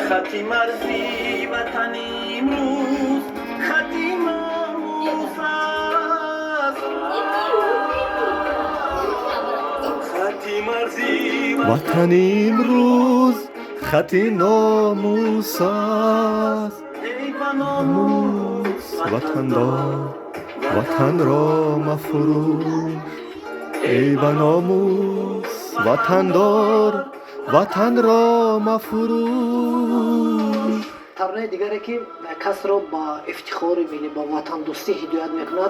خطی مرزی وطن امروز خطی ناموس است خطی مرزی وطن امروز خطی ناموس است. ای بناموس وطن دار وطن را مفروش، ای بناموس وطن دار وطن را مفروش. ترانه دیگری که کس را با افتخار ملی با وطن دوستی هدایت میکند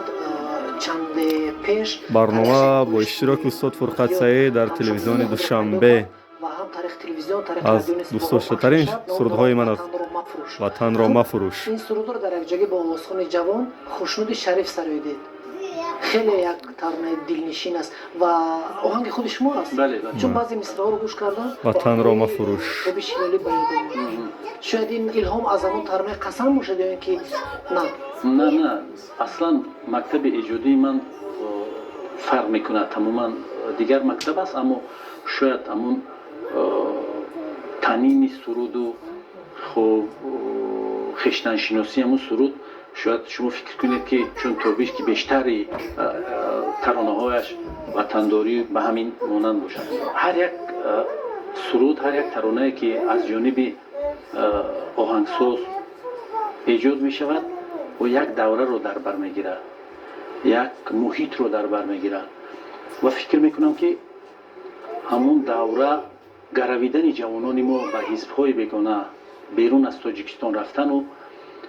چند پیش برنامه با اشتراک استاد فرقت سعید در تلویزیون دوشنبه و هم تاریخ تلویزیون تاریخ از رادیو نیست دوست‌داشته‌ترین سرودهای من است. وطن را مفروش. این سرود را در یک جایی با آوازخوان جوان خوشنود شریف سرایی دید. خیلی یک ترانه دلنشین است و آهنگ خود شما است. بله. چون بعضی مصرع‌ها رو گوش کردم وطن را مفروش. خوبی شیرالی بیان کنم. شاید این الهام از همون ترانه قسم باشد یا اینکه نه اصلا مکتب ایجادی من فرق میکنه تماما دیگر مکتب است، اما شاید همون تنین سرود و خشتن شناسی همون سرود شاید شما فکر کنید که چون توبیش که بیشتری ترانه هایش وطنداری به همین مانند باشد. هر یک سرود، هر یک ترانه که از جانب آهنگساز ایجاد می شود و یک دوره رو در بر میگیرد، یک محیط رو در بر میگیرد و فکر میکنم که همون دوره گرویدن جوانان ما به حزب‌های بیگانه بیرون از تاجیکستان رفتن و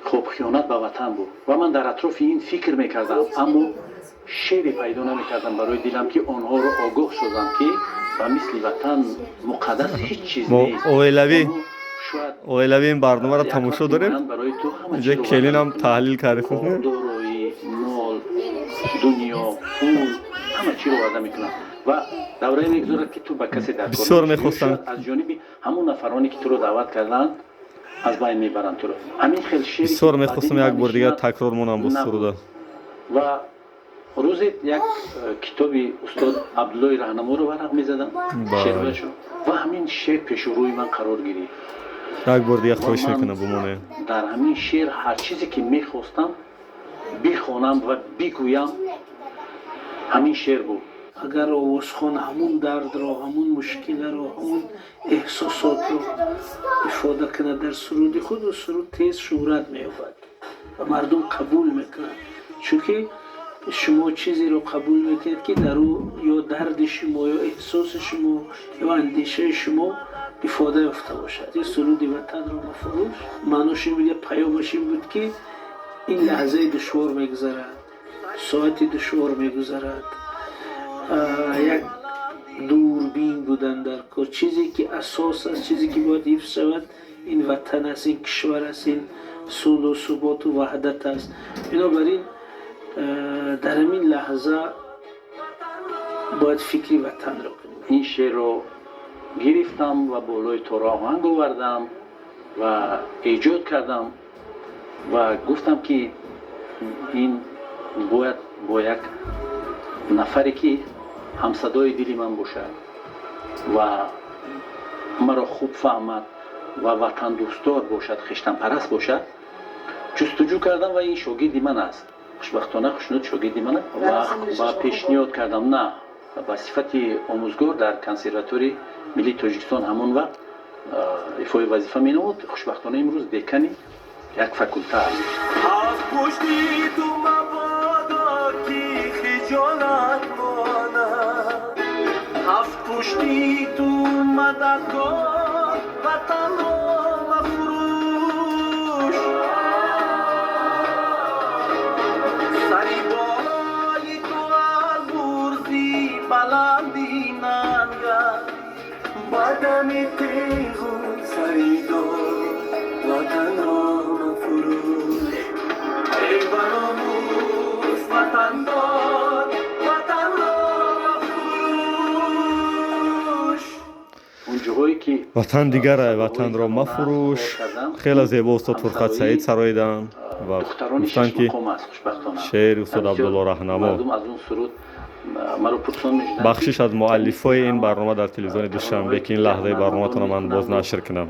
خب خیانت به وطن بود و من در اطراف این فکر میکردم، اما شعری پیدا نمیکردم برای دلم که آنها رو آگاه سازم که به مثل وطن مقدس هیچ چیز نیست. اویلوی این برنامه را تماشا داریم. اینجا کلین هم تحلیل کرده کنیم. دارایی، مال، دنیا، پول همه چی رو وعده میکنم و دوره میگذارد که تو به کسی در بسیار میخواستم از جانب همون نفرانی که تو رو دعوت کردن از بین میبرن تو رو. همین خیلی شعری بسیار میخواستم یک بار دیگه تکرار مونم با سروده و روز یک کتابی استاد عبدالله رهنما رو ورق میزدم شعرشو و همین شعر پیش روی من قرار گرفت. یک بار دیگه خواهش میکنم بمونه. در همین شعر هر چیزی که میخواستم بخوانم و بگویم همین شعر بود. اگر آوازخوان همون درد را، همون مشکل را، همون احساسات را افاده کنه در سرود خود و سرود تیز شهرت می‌یابد و مردم قبول میکنند، چون که شما چیزی رو قبول میکنید که در او یا درد شما یا احساس شما یا اندیشه شما افاده یافته باشد. این سرود وطن را مفروش معناش میگه پیامش این بود که این لحظه دشوار میگذرد، ساعت دشوار میگذرد، یک دوربین بودن در کار، چیزی که اساس است، چیزی که باید حفظ شود این وطن است، این کشور است، این صلح و ثبات و وحدت است. بنابراین در این لحظه باید فکری وطن را کنیم. این شعر رو گرفتم و بالای تورا آهنگ آوردم و ایجاد کردم و گفتم که این باید با یک نفری که همصدای دلی من باشد و مرا خوب فهمد و وطن دوستدار باشد، خشتن پرست باشد جستجو کردم و این شاگرد من است. خوشبختانه خوشنود شاگرد من و پیشنهاد کردم نه به صفت آموزگار در کنسرواتوری ملی تاجیکستان همون وقت ایفای وظیفه می نمود. خوشبختانه امروز دکانی یک فاکولته است. از پشتی تو مبادا که خجالت ماند، از پشتی تو مددگاه وطن را مفروش، سری بالای تو از برزی بلندی ننگر، بدن تیغو سری دار وطن را مفروش، ای بناموس وطن دار وطن را مفروش. اون جاهایی که وطن دیگر وطن را مفروش. خیلی زیبا استاد فرقت سعید سراییدن و گفتن که شعر استاد عبدالله رهنما بخشش از مؤلفای این برنامه در تلویزیون دوشنبه که این لحظه برنامه تون من باز نشر کنم.